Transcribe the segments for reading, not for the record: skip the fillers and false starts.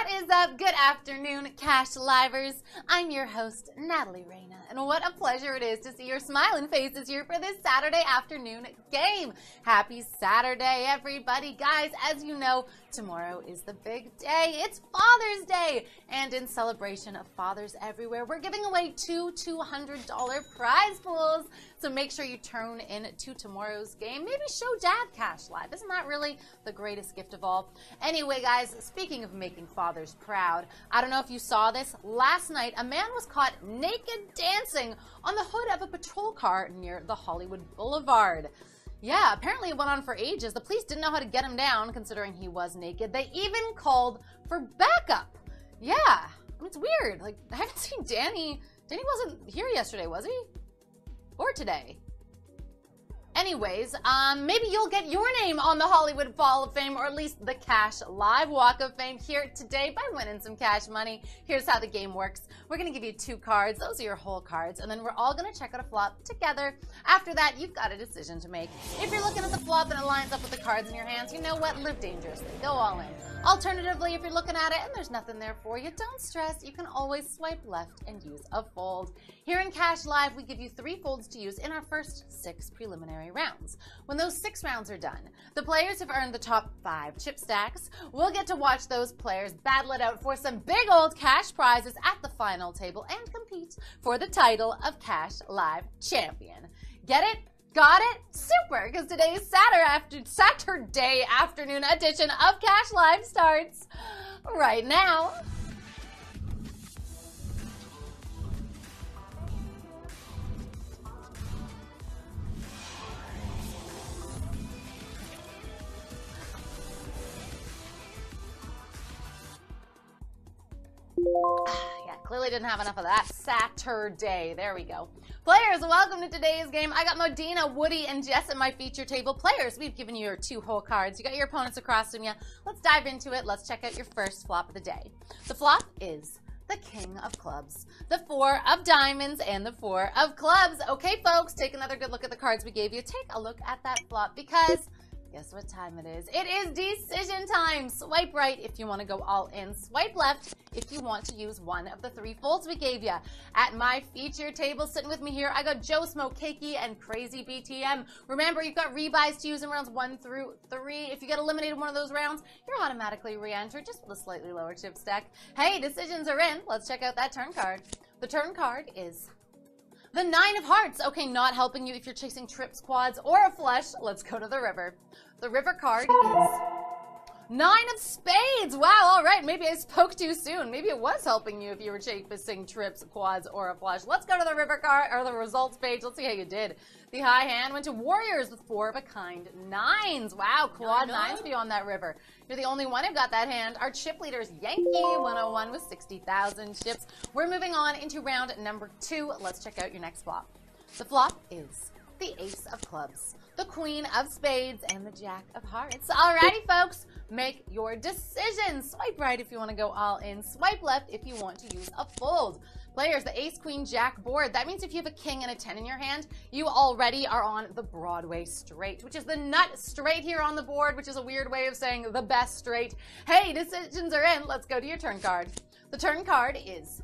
What is up? Good afternoon, Cash Livers. I'm your host, Natalie Reina, and what a pleasure it is to see your smiling faces here for this Saturday afternoon game. Happy Saturday, everybody. Guys, as you know, tomorrow is the big day. It's Father's Day, and in celebration of fathers everywhere, we're giving away two $200 prize pools. So make sure you tune in to tomorrow's game. Maybe show Dad Cash Live. Isn't that really the greatest gift of all? Anyway, guys, speaking of making fathers proud, I don't know if you saw this. Last night, a man was caught naked dancing on the hood of a patrol car near the Hollywood Boulevard. Yeah, apparently it went on for ages. The police didn't know how to get him down, considering he was naked. They even called for backup. Yeah, I mean, it's weird. Like, I haven't seen Danny. Danny wasn't here yesterday, was he? Or today. Anyways, maybe you'll get your name on the Hollywood Hall of Fame, or at least the Cash Live Walk of Fame here today by winning some cash money. Here's how the game works. We're going to give you 2 cards. Those are your whole cards. And then we're all going to check out a flop together. After that, you've got a decision to make. If you're looking at the flop and it lines up with the cards in your hands, you know what? Live dangerously. Go all in. Alternatively, if you're looking at it and there's nothing there for you, don't stress. You can always swipe left and use a fold. Here in Cash Live, we give you 3 folds to use in our first 6 preliminary rounds. When those 6 rounds are done, the players have earned the top 5 chip stacks. We'll get to watch those players battle it out for some big old cash prizes at the final table and compete for the title of Cash Live Champion. Get it? Got it? Super, because today's Saturday afternoon edition of Cash Live starts right now. Yeah, clearly didn't have enough of that Saturday. There we go. Players, welcome to today's game. I got Modena, Woody, and Jess at my feature table. Players, we've given you your 2 whole cards. You got your opponents across from you. Let's dive into it. Let's check out your first flop of the day. The flop is the King of Clubs, the 4 of Diamonds, and the 4 of Clubs. Okay, folks, take another good look at the cards we gave you. Take a look at that flop because guess what time it is? It is decision time. Swipe right if you want to go all in. Swipe left if you want to use one of the 3 folds we gave you. At my feature table, sitting with me here, I got Joe Smoke, Keiki, and Crazy BTM. Remember, you've got rebuys to use in rounds 1 through 3. If you get eliminated in one of those rounds, you're automatically re-entered, just with a slightly lower chip stack. Hey, decisions are in. Let's check out that turn card. The turn card is the 9 of Hearts. Okay, not helping you if you're chasing trips, quads, or a flush. Let's go to the river. The river card is 9 of Spades. Wow, all right, maybe I spoke too soon. Maybe it was helping you if you were chasing trips, quads, or a flush. Let's go to the river card, or the results page. Let's see how you did. The high hand went to Warriors with 4 of a kind 9s. Wow, quad 9s beyond that river. You're the only one who got that hand. Our chip leader is Yankee 101 with 60,000 chips. We're moving on into round number 2. Let's check out your next flop. The flop is the Ace of Clubs, the Queen of Spades, and the Jack of Hearts. Alrighty, folks, make your decision. Swipe right if you want to go all in. Swipe left if you want to use a fold. Players, the Ace, Queen, Jack board. That means if you have a King and a 10 in your hand, you already are on the Broadway straight, which is the nut straight here on the board, which is a weird way of saying the best straight. Hey, decisions are in. Let's go to your turn card. The turn card is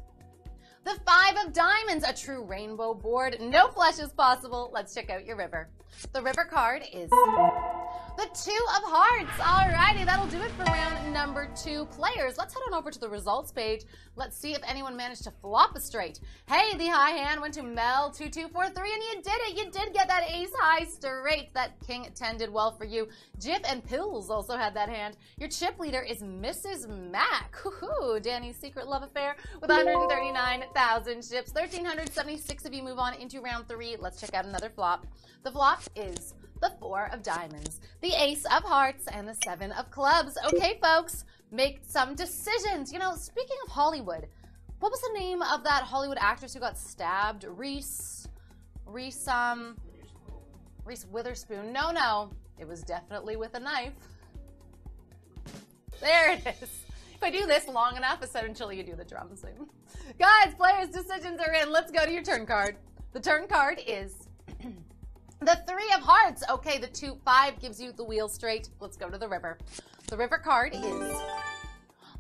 the 5 of Diamonds, a true rainbow board. No flushes possible. Let's check out your river. The river card is the 2 of Hearts. Alrighty, that'll do it for round number 2. Players, let's head on over to the results page. Let's see if anyone managed to flop a straight. Hey, the high hand went to Mel2243, and you did it. You did get that ace high straight. That King 10 did well for you. Jif and Pills also had that hand. Your chip leader is Mrs. Mac. Hoo-hoo, Danny's secret love affair with 139,000 chips. 1,376 of you move on into round 3. Let's check out another flop. The flop is the 4 of Diamonds, the Ace of Hearts, and the 7 of Clubs. Okay, folks, make some decisions. You know, speaking of Hollywood, what was the name of that Hollywood actress who got stabbed? Reese Witherspoon. No, it was definitely with a knife. There it is. If I do this long enough, essentially you do the drums. Guys, players, decisions are in. Let's go to your turn card. The turn card is the 3 of Hearts. Okay, the 2-5 gives you the wheel straight. Let's go to the river. The river card is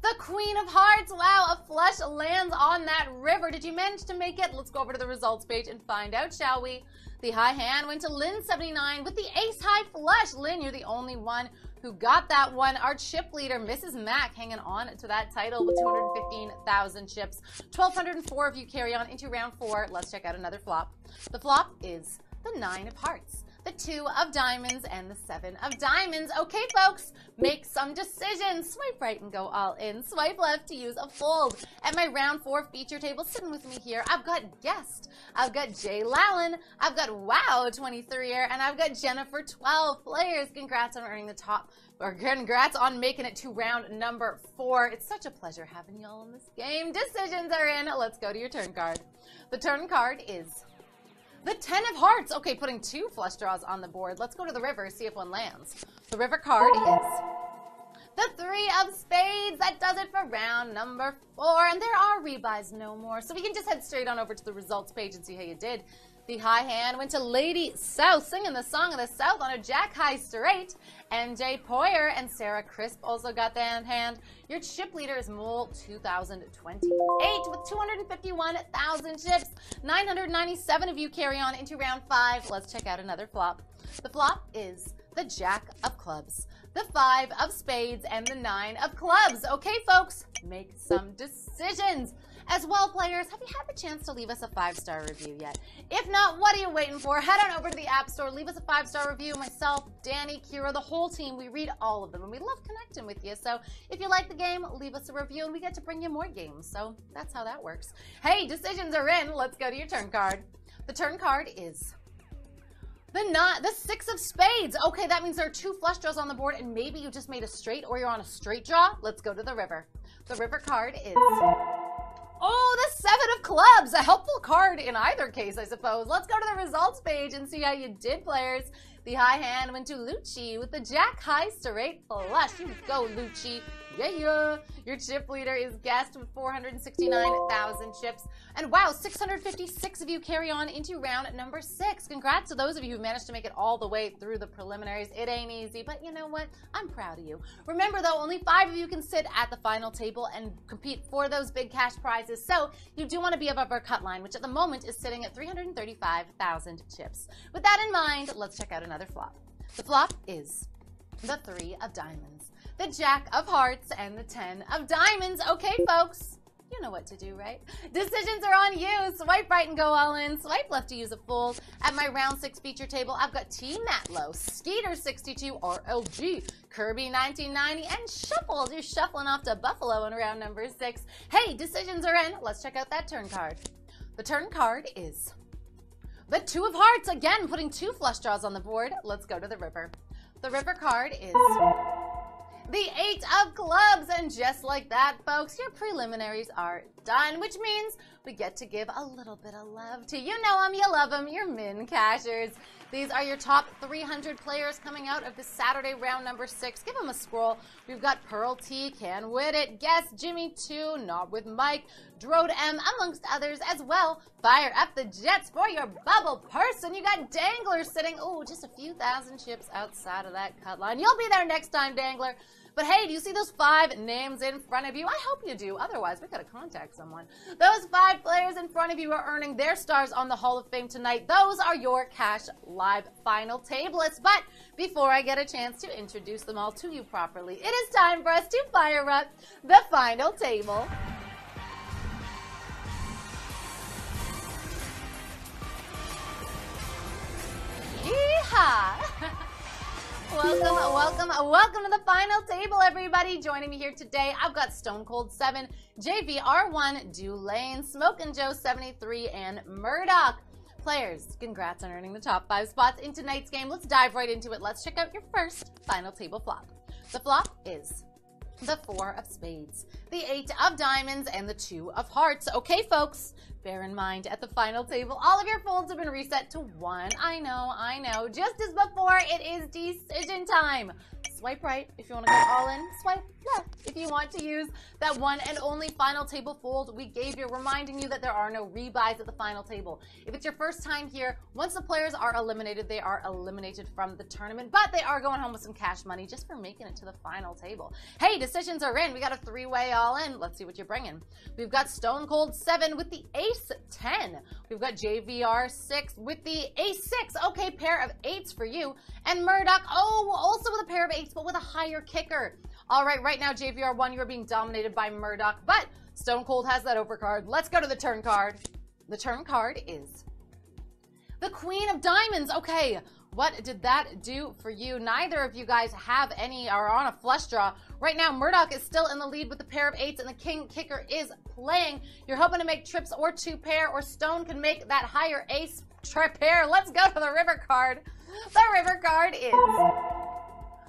The Queen of Hearts. Wow, a flush lands on that river. Did you manage to make it? Let's go over to the results page and find out, shall we? The high hand went to Lynn79 with the ace high flush. Lynn, you're the only one who got that one. Our chip leader, Mrs. Mack, hanging on to that title with 215,000 chips. 1,204 of you carry on into round 4. Let's check out another flop. The flop is the 9 of hearts, the 2 of diamonds, and the 7 of diamonds. Okay, folks, make some decisions. Swipe right and go all in. Swipe left to use a fold. At my round 4 feature table, sitting with me here, I've got Guest, I've got Jay Lallen, I've got Wow 23 here, and I've got Jennifer 12. Players, congrats on earning the top, or congrats on making it to round number 4. It's such a pleasure having y'all in this game. Decisions are in. Let's go to your turn card. The turn card is the 10 of hearts. Okay, putting 2 flush draws on the board. Let's go to the river, see if one lands. The river card is the 3 of spades. That does it for round number 4. And there are rebuys no more. So we can just head straight on over to the results page and see how you did. The high hand went to Lady South, singing the song of the South on a jack high straight. MJ Poyer and Sarah Crisp also got that hand. Your chip leader is Mole 2028 with 251,000 chips. 997 of you carry on into round 5. Let's check out another flop. The flop is the Jack of clubs, the 5 of spades, and the 9 of clubs. Okay, folks, make some decisions. As well, players, have you had the chance to leave us a 5-star review yet? If not, what are you waiting for? Head on over to the App Store, leave us a 5-star review. Myself, Danny, Kira, the whole team, we read all of them, and we love connecting with you. So if you like the game, leave us a review, and we get to bring you more games. So that's how that works. Hey, decisions are in. Let's go to your turn card. The turn card is the 6 of spades. Okay, that means there are 2 flush draws on the board, and maybe you just made a straight, or you're on a straight draw. Let's go to the river. The river card is the 7 of clubs. A helpful card in either case, I suppose. Let's go to the results page and see how you did, players. The high hand went to Lucci with the jack high straight flush. You go, Lucci. Yeah. Your chip leader is Guest with 469,000 chips. And wow, 656 of you carry on into round number 6. Congrats to those of you who managed to make it all the way through the preliminaries. It ain't easy, but you know what? I'm proud of you. Remember though, only 5 of you can sit at the final table and compete for those big cash prizes. So you do want to be above our cut line, which at the moment is sitting at 335,000 chips. With that in mind, let's check out another flop. The flop is the 3 of diamonds, the Jack of hearts, and the 10 of diamonds. Okay, folks, you know what to do, right? Decisions are on you. Swipe right and go all in. Swipe left to use a fold. At my round 6 feature table, I've got T Matlow, Skeeter62, RLG, Kirby 1990, and Shuffles. You're shuffling off to Buffalo in round number 6. Hey, decisions are in. Let's check out that turn card. The turn card is the 2 of hearts. Again, putting 2 flush draws on the board. Let's go to the river. The river card is the 8 of clubs, and just like that, folks, your preliminaries are done, which means we get to give a little bit of love to, you know them, you love them, your min cashers. These are your top 300 players coming out of this Saturday round number 6. Give them a scroll. We've got Pearl T, Can Wit It, Guess, Jimmy 2, Knob with Mike, Drode M, amongst others as well. Fire up the jets for your bubble person. You got Dangler sitting, just a few thousand chips outside of that cut line. You'll be there next time, Dangler. But hey, do you see those 5 names in front of you? I hope you do. Otherwise, we gotta contact someone. Those 5 players in front of you are earning their stars on the Hall of Fame tonight. Those are your Cash Live final tablists. But before I get a chance to introduce them all to you properly, it is time for us to fire up the final table. Yeehaw! Welcome to the final table, everybody. Joining me here today, I've got Stone Cold 7, JVR1, Dulane, Smokin' Joe 73, and Murdoch. Players, congrats on earning the top 5 spots in tonight's game. Let's dive right into it. Let's check out your first final table flop. The flop is the 4 of spades, the 8 of diamonds, and the 2 of hearts. Okay, folks, bear in mind at the final table, all of your folds have been reset to 1. I know. Just as before, it is decision time. Swipe right if you want to go all in. Swipe if you want to use that one and only final table fold we gave you, reminding you that there are no rebuys at the final table. If it's your first time here, once the players are eliminated, they are eliminated from the tournament, but they are going home with some cash money just for making it to the final table. Hey, decisions are in. We got a three-way all in. Let's see what you're bringing. We've got Stone Cold 7 with the Ace 10. We've got JVR 6 with the Ace 6. Okay, pair of 8s for you. And Murdoch, oh, also with a pair of 8s, but with a higher kicker. All right, right now, JVR1, you're being dominated by Murdoch, but Stone Cold has that overcard. Let's go to the turn card. The turn card is the Queen of Diamonds. Okay, what did that do for you? Neither of you guys have any, are on a flush draw. Right now, Murdoch is still in the lead with the pair of 8s, and the King kicker is playing. You're hoping to make trips or two pair, or Stone can make that higher ace pair. Let's go to the river card. The river card is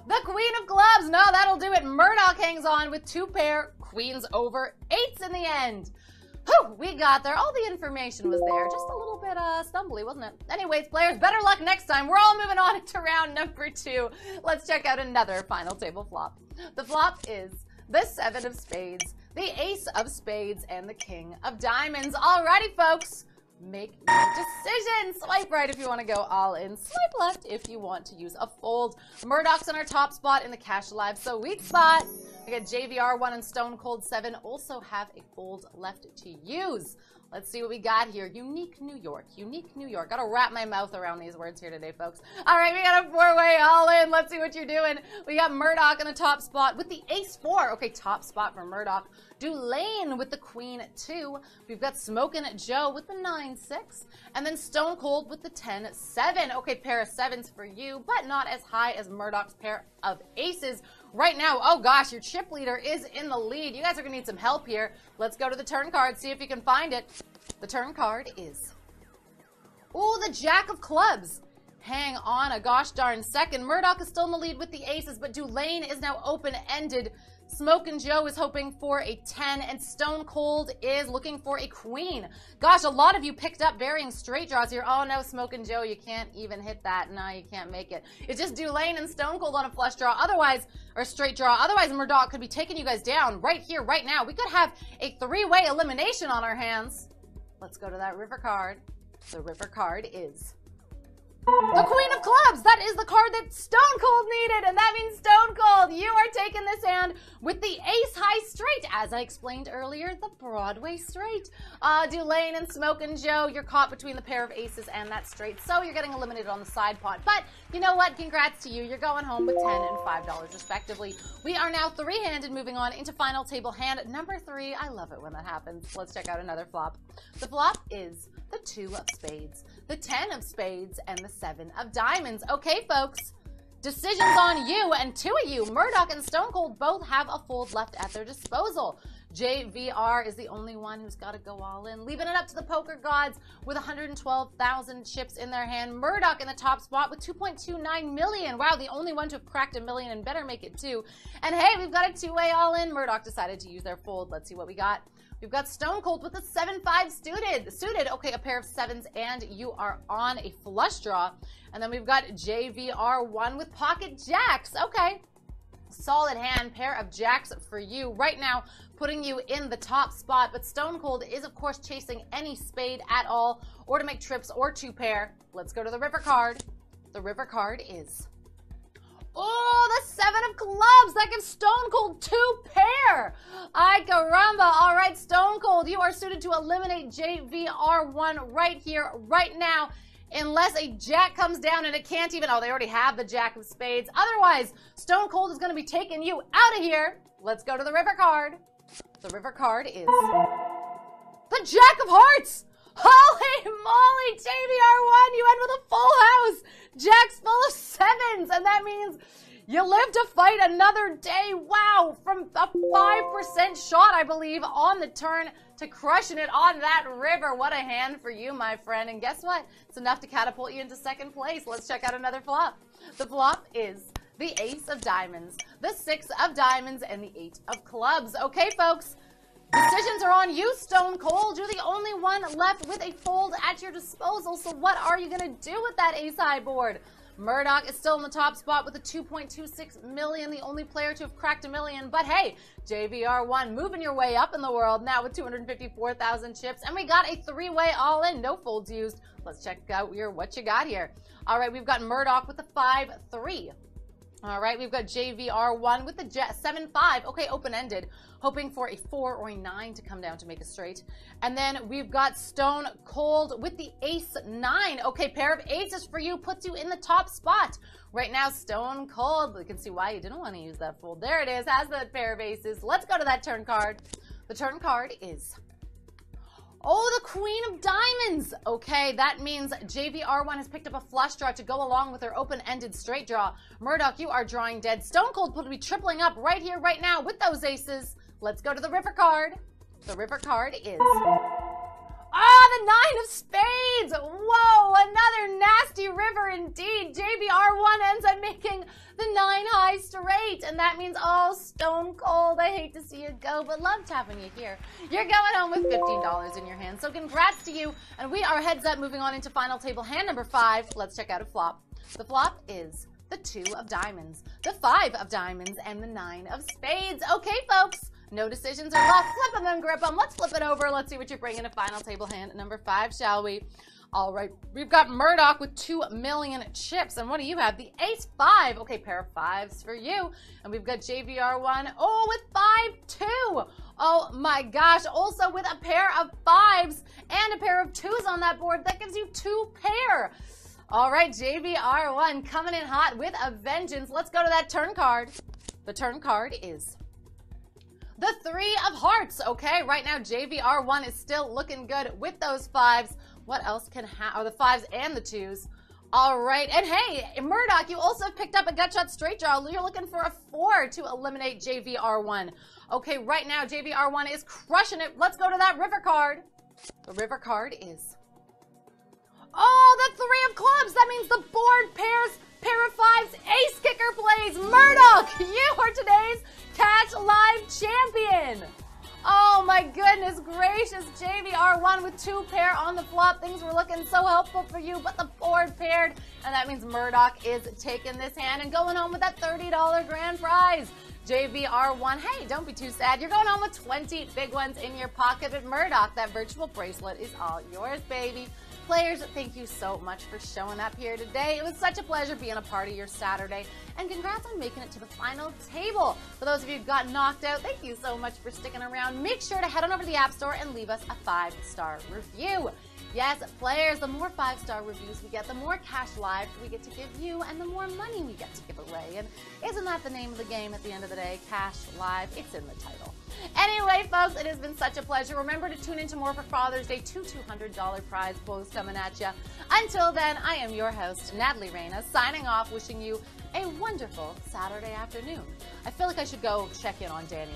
the Queen of Clubs. No, that'll do it. Murdoch hangs on with two pair, queens over 8s in the end. Whew, we got there. All the information was there. Just a little bit stumbly, wasn't it? Anyways, players, better luck next time. We're all moving on to round number 2. Let's check out another final table flop. The flop is the 7 of spades, the Ace of spades, and the King of Diamonds. Alrighty, folks. Make your decision. Swipe right if you want to go all in. Swipe left if you want to use a fold. Murdoch's in our top spot in the Cash Alive so weak spot. We got JVR1 and Stone Cold 7 also have a fold left to use. Let's see what we got here. Unique New York. Unique New York. Got to wrap my mouth around these words here today, folks. All right, we got a 4-way all in. Let's see what you're doing. We got Murdoch in the top spot with the Ace 4. Okay, top spot for Murdoch. Dulane with the Queen 2. We've got Smokin' Joe with the 9-6. And then Stone Cold with the 10-7. Okay, pair of 7s for you, but not as high as Murdoch's pair of aces. Right now, oh gosh, your chip leader is in the lead. You guys are going to need some help here. Let's go to the turn card, see if you can find it. The turn card is, ooh, the Jack of Clubs. Hang on a gosh darn second. Murdoch is still in the lead with the aces, but Dulane is now open-ended. Smokin' Joe is hoping for a 10, and Stone Cold is looking for a queen. Gosh, a lot of you picked up varying straight draws here. Oh no, Smokin' Joe, you can't even hit that. No, you can't make it. It's just Dulane and Stone Cold on a flush draw. Otherwise, or straight draw. Otherwise, Murdoch could be taking you guys down right here, right now. We could have a 3-way elimination on our hands. Let's go to that river card. The river card is the Queen of Clubs. That is the card that Stone Cold needed, and that means Stone Cold, you are taking this hand with the Ace High Straight. As I explained earlier, the Broadway Straight. Dulane and Smokin' Joe, you're caught between the pair of aces and that straight, so you're getting eliminated on the side pot. But you know what? Congrats to you. You're going home with $10 and $5 respectively. We are now 3-handed, moving on into final table hand number 3. I love it when that happens. Let's check out another flop. The flop is the 2 of spades, the 10 of spades, and the 7 of diamonds. Okay, folks, decisions on you, and 2 of you, Murdoch and Stone Cold, both have a fold left at their disposal. JVR is the only one who's got to go all in, leaving it up to the poker gods with 112,000 chips in their hand. Murdoch in the top spot with 2.29 million. Wow, the only one to have cracked $1 million, and better make it 2. And hey, we've got a 2-way all in. Murdoch decided to use their fold. Let's see what we got. We've got Stone Cold with a 7-5 suited. Okay, a pair of 7s, and you are on a flush draw. And then we've got JVR1 with pocket jacks. Okay, solid hand, pair of jacks for you. Right now, putting you in the top spot, but Stone Cold is, of course, chasing any spade at all, or to make trips or 2 pair. Let's go to the river card. The river card is, oh, the 7 of clubs. That gives Stone Cold 2 pair. Ay caramba. All right, Stone Cold, you are suited to eliminate JVR1 right here, right now, unless a jack comes down, and it can't even, oh, they already have the Jack of spades. Otherwise, Stone Cold is going to be taking you out of here. Let's go to the river card. The river card is the Jack of Hearts. Holy moly, JVR1, you end with a full house. Jack's full of 7s, and that means you live to fight another day. Wow, from a 5% shot, I believe, on the turn to crushing it on that river. What a hand for you, my friend. And guess what? It's enough to catapult you into 2nd place. Let's check out another flop. The flop is the Ace of Diamonds, the 6 of Diamonds, and the 8 of Clubs. Okay, folks, decisions are on you, Stone Cold. You're the only one left with a fold at your disposal, so what are you going to do with that ace high board? Murdoch is still in the top spot with a 2.26 million, the only player to have cracked a million. But hey, JVR1 moving your way up in the world now with 254,000 chips. And we got a three-way all-in, no folds used. Let's check out what you got here. All right, we've got Murdoch with the 5-3. All right, we've got JVR1 with the Jet 7-5. Okay, open-ended, hoping for a 4 or a 9 to come down to make a straight. And then we've got Stone Cold with the Ace-9. Okay, pair of aces for you puts you in the top spot. Right now, Stone Cold, you can see why you didn't want to use that fold. There it is, has that pair of aces. Let's go to that turn card. The turn card is... oh, the Queen of Diamonds. Okay, that means JVR1 has picked up a flush draw to go along with her open-ended straight draw. Murdoch, you are drawing dead. Stone Cold will be tripling up right here, right now with those aces. Let's go to the river card. The river card is... oh, the 9 of spades. Whoa, another nasty river indeed. JVR1 ends up making the 9 high straight. And that means, oh, Stone Cold, I hate to see you go, but love having you here. You're going home with $15 in your hand. So congrats to you. And we are heads up moving on into final table hand number 5. Let's check out a flop. The flop is the 2 of diamonds, the 5 of diamonds, and the 9 of spades. Okay, folks. No decisions are left. Flip them and grip them. Let's flip it over. Let's see what you bring in a final table hand number 5, shall we? All right. We've got Murdoch with 2 million chips. And what do you have? The Ace-5. Okay, pair of 5s for you. And we've got JVR1. Oh, with 5-2. Oh, my gosh. Also with a pair of 5s and a pair of 2s on that board. That gives you 2 pair. All right, JVR1 coming in hot with a vengeance. Let's go to that turn card. The turn card is... the 3 of hearts. Okay, right now JVR1 is still looking good with those 5s. What else can have, the 5s and the 2s. All right, and hey, Murdoch, you also picked up a gut shot straight draw. You're looking for a 4 to eliminate JVR1. Okay, right now JVR1 is crushing it. Let's go to that river card. The river card is... oh, the 3 of clubs. That means the board pairs, pair of 5s, ace kicker plays. Murdoch, you are today's Cash Live champion. Oh my goodness gracious, JVR1 with 2 pair on the flop. Things were looking so helpful for you, but the board paired, and that means Murdoch is taking this hand and going home with that $30 grand prize. JVR1, hey, don't be too sad. You're going home with 20 big ones in your pocket. But Murdoch, that virtual bracelet is all yours, baby. Players, thank you so much for showing up here today. It was such a pleasure being a part of your Saturday. And congrats on making it to the final table. For those of you who got knocked out, thank you so much for sticking around. Make sure to head on over to the App Store and leave us a 5-star review. Yes, players, the more 5-star reviews we get, the more Cash Live we get to give you, and the more money we get to give away. And isn't that the name of the game at the end of the day? Cash Live. It's in the title. Anyway, folks, it has been such a pleasure. Remember to tune in tomorrow for Father's Day. 2 $200 prize pulls coming at you. Until then, I am your host, Natalie Reina, signing off, wishing you a wonderful Saturday afternoon. I feel like I should go check in on Danny.